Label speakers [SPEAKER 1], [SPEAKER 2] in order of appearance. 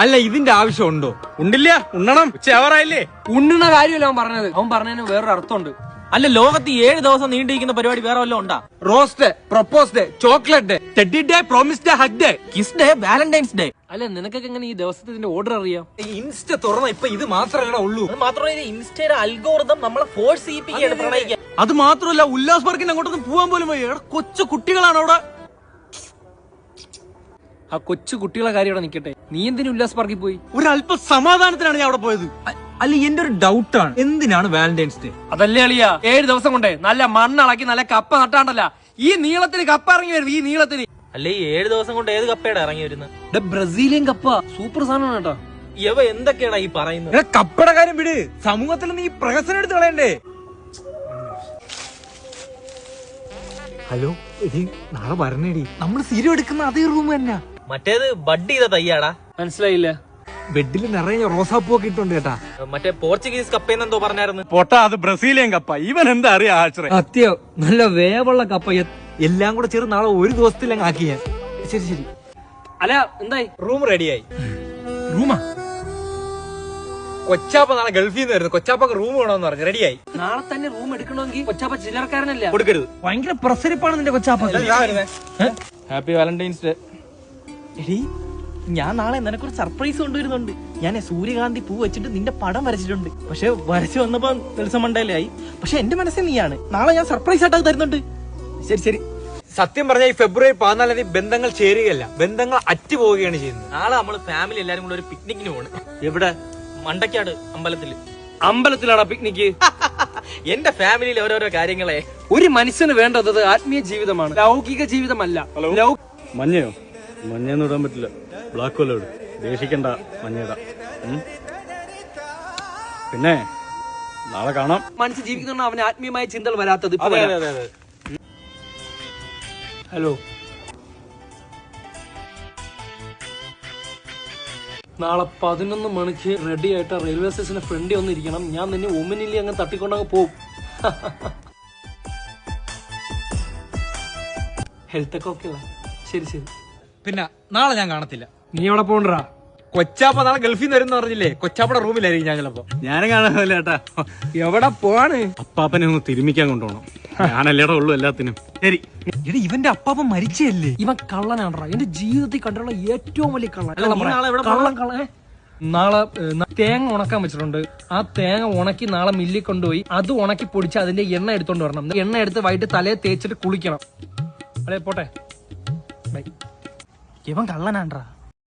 [SPEAKER 1] അല്ല ഇതിന്റെ ആവശ്യമുണ്ടോ? ഉണ്ടില്ല, ഉണ്ണണം. ഉച്ചയാവാറായില്ലേ?
[SPEAKER 2] ഉണ്ണുന്ന കാര്യമല്ല അവൻ പറഞ്ഞത്. അവൻ പറഞ്ഞതിന് വേറൊരു അർത്ഥമുണ്ട്.
[SPEAKER 3] അല്ല, ലോകത്ത് 7 ദിവസം നീണ്ടിരിക്കുന്ന പരിപാടി വേറെ വല്ലതും ഉണ്ടാ?
[SPEAKER 1] Rose day, propose day, chocolate day, teddy day, promise day, hug day,
[SPEAKER 3] kiss day, Valentine's day.
[SPEAKER 2] അല്ല, നിനക്കൊക്കെ എങ്ങനെ ഈ ദിവസത്തിന്റെ ഓർഡർ അറിയാം?
[SPEAKER 1] ഇൻസ്റ്റ തുറന്ന ഇപ്പൊ ഇത് മാത്രമല്ല ഉള്ളൂ.
[SPEAKER 3] അത് മാത്രമല്ല, ഇൻസ്റ്റയുടെ അൽഗോറിതം നമ്മളെ ഫോഴ്സ് ചെയ്യിപ്പിക്കുകയാണ് പ്രണയിക്കാൻ.
[SPEAKER 1] അത് മാത്രമല്ല, ഉല്ലാസ് പാർക്കിന് അങ്ങോട്ടൊന്നും പോവാൻ പോലും പോയി. കൊച്ചു കുട്ടികളാണ് അവിടെ.
[SPEAKER 2] ആ കൊച്ചു കുട്ടികളെ കാര്യം അവിടെ നിൽക്കട്ടെ. നീ എന്തിനു ഉല്ലാസ് പാർക്കിൽ പോയി?
[SPEAKER 1] ഒരല്പ സമാധാനത്തിനാണ് ഞാൻ അവിടെ പോയത്. അല്ല, എന്റെ ഒരു ഡൗട്ടാണ്, എന്തിനാണ് വാലന്റൈൻസ് ഡേ?
[SPEAKER 2] അതല്ലേ അളിയാ, 7 ദിവസം കൊണ്ടേ നല്ല മണ്ണിളക്കി നല്ല കപ്പ നട്ടാണ്ടല്ല ഈ നീളത്തിന് കപ്പ ഇറങ്ങി വരും. ഈ നീളത്തിന്
[SPEAKER 3] അല്ലെ, ഈ 7 ദിവസം കൊണ്ട് ഏത് കപ്പയുടെ ഇറങ്ങി വരുന്നത്?
[SPEAKER 2] ബ്രസീലിയൻ കപ്പ സൂപ്പർ സാധനമാണ് കേട്ടോ.
[SPEAKER 3] ഇവ എന്തൊക്കെയാണ് ഈ പറയുന്നത്?
[SPEAKER 1] കപ്പയുടെ കാര്യം വിട്, സമൂഹത്തിൽ നീ പ്രഹസനം എടുത്ത് കളയണ്ടേ? ഹലോ, ഇനി നാളെ വരണേടി. നമ്മൾ സ്ഥിരം എടുക്കുന്ന അതേ റൂം തന്നെ.
[SPEAKER 3] മറ്റേത് ബഡ് ചെയ്ത തയ്യാടാ.
[SPEAKER 2] മനസ്സിലായില്ല.
[SPEAKER 1] ബെഡിൽ നിറയെ റോസാപ്പൂ ഒക്കെ ഇട്ടുണ്ട് കേട്ടാ.
[SPEAKER 3] മറ്റേ പോർച്ചുഗീസ് കപ്പയെന്നെന്തോ പറഞ്ഞായിരുന്നു.
[SPEAKER 1] പൊട്ടാ, അത് ബ്രസീലിയൻ കപ്പ. ഇവൻ എന്താ അറിയാ ആശ്രയം. അത്യോ നല്ല വേവുള്ള കപ്പ. എല്ലാം കൂടെ ചേർന്ന് നാളെ ഒരു ദിവസത്തിൽ അങ്ങ് ആക്കി ഞാൻ. ശരി ശരി.
[SPEAKER 2] അല്ല, എന്തായി?
[SPEAKER 1] റൂം റെഡിയായി.
[SPEAKER 2] റൂമാ?
[SPEAKER 1] കൊച്ചാപ്പ നാളെ ഗൾഫിൽ നിന്ന് വരുന്നു. കൊച്ചാപ്പക്ക് റൂം വേണമെന്ന് പറഞ്ഞു. റെഡിയായി.
[SPEAKER 2] നാളെ തന്നെ റൂം എടുക്കണമെങ്കിൽ കൊച്ചാപ്പ ചില്ലറക്കാരനല്ല.
[SPEAKER 1] കൊടുക്കരുത്.
[SPEAKER 2] ഭയങ്കര പ്രസരിപ്പാണ് നിന്റെ കൊച്ചാപ്പ.
[SPEAKER 1] Happy Valentine's day.
[SPEAKER 3] എടീ, ഞാൻ നാളെ നിനക്കൊരു സർപ്രൈസ് കൊണ്ടുവരുന്നുണ്ട്. ഞാൻ സൂര്യകാന്തി പൂ വെച്ചിട്ട് നിന്റെ പടം വരച്ചിട്ടുണ്ട്. പക്ഷെ വരച്ചു വന്നപ്പോ നെൽസൺ മണ്ടേലയായി. പക്ഷെ എന്റെ മനസ്സിൽ നീയാണ്. നാളെ ഞാൻ സർപ്രൈസ് ആയിട്ട് തരുന്നുണ്ട്.
[SPEAKER 1] ശരി ശരി. സത്യം പറഞ്ഞാൽ ഈ ഫെബ്രുവരി 14 ബന്ധങ്ങൾ ചേരുകയല്ല, ബന്ധങ്ങൾ അറ്റുപോവുകയാണ് ചെയ്യുന്നത്.
[SPEAKER 3] നാളെ നമ്മള് ഫാമിലി എല്ലാരും കൂടെ ഒരു പിക്നിക്കിന് പോണ്. എവിടെ? മണ്ടക്കാട് അമ്പലത്തില്.
[SPEAKER 2] അമ്പലത്തിലാണോ പിക്നിക്ക്?
[SPEAKER 3] എന്റെ ഫാമിലിയിൽ ഓരോരോ കാര്യങ്ങളെ.
[SPEAKER 2] ഒരു മനുഷ്യന് വേണ്ടത് ആത്മീയ ജീവിതമാണ്, ലൗകിക ജീവിതമല്ല.
[SPEAKER 4] മഞ്ഞയോ? മഞ്ഞയൊന്നും ഇടാൻ പറ്റില്ല. ബ്ലാക്ക് കൊല്ലം ഇടും. ദേഷിക്കണ്ട, മഞ്ഞയിടാ. പിന്നെ നാളെ കാണാം.
[SPEAKER 2] മനുഷ്യ ജീവിക്കുന്ന അവന് ആത്മീയമായ ചിന്തകൾ വരാത്തത്. ഹലോ, നാളെ 11 മണിക്ക് റെഡി ആയിട്ട് റെയിൽവേ സ്റ്റേഷന്റെ ഫ്രണ്ടിൽ വന്നിരിക്കണം. ഞാൻ നിന്നെ ഒമിനിലി അങ്ങ് തട്ടിക്കൊണ്ടങ്ങ് പോവും. ഹെൽത്ത് ഒക്കെ ഓക്കെ. ശരി ശരി.
[SPEAKER 1] പിന്നെ നാളെ ഞാൻ കാണത്തില്ല.
[SPEAKER 2] നീ എവിടെ പോണ്ടാ?
[SPEAKER 1] കൊച്ചാപ്പ നാളെ ഗൾഫിൽ നിന്ന് വരുന്ന പറഞ്ഞില്ലേ, കൊച്ചാപ്പയുടെ റൂമിലായിരിക്കും ഞാൻ ചിലപ്പോ.
[SPEAKER 4] ഞാനും കാണാനില്ല ചേട്ടാ.
[SPEAKER 2] എവിടെ പോവാണ്?
[SPEAKER 4] അപ്പാപ്പനെ ഒന്ന് തിരുമിക്കാൻ കൊണ്ടുപോകണം. ഞാനല്ലേടെ ഉള്ളു എല്ലാത്തിനും. ശരി.
[SPEAKER 1] എടി, ഇവന്റെ അപ്പാപ്പ മരിച്ചല്ലേ?
[SPEAKER 2] ഇവൻ കള്ളനാണ്ട്രാ. എന്റെ ജീവിതത്തിൽ കണ്ടുള്ള ഏറ്റവും വലിയ കള്ളൻ.
[SPEAKER 3] നാളെ
[SPEAKER 2] നാളെ തേങ്ങ ഉണക്കാൻ വെച്ചിട്ടുണ്ട്. ആ തേങ്ങ ഉണക്കി നാളെ മില്ലിൽ കൊണ്ടുപോയി അത് ഉണക്കി പൊടിച്ച് അതിന്റെ എണ്ണ എടുത്തോണ്ട് വരണം. എണ്ണ എടുത്ത് വൈകിട്ട് തലയെ തേച്ചിട്ട് കുളിക്കണം. അതെ, പോട്ടെ.
[SPEAKER 3] ഇവൻ കള്ളനാണ്ട്രാ.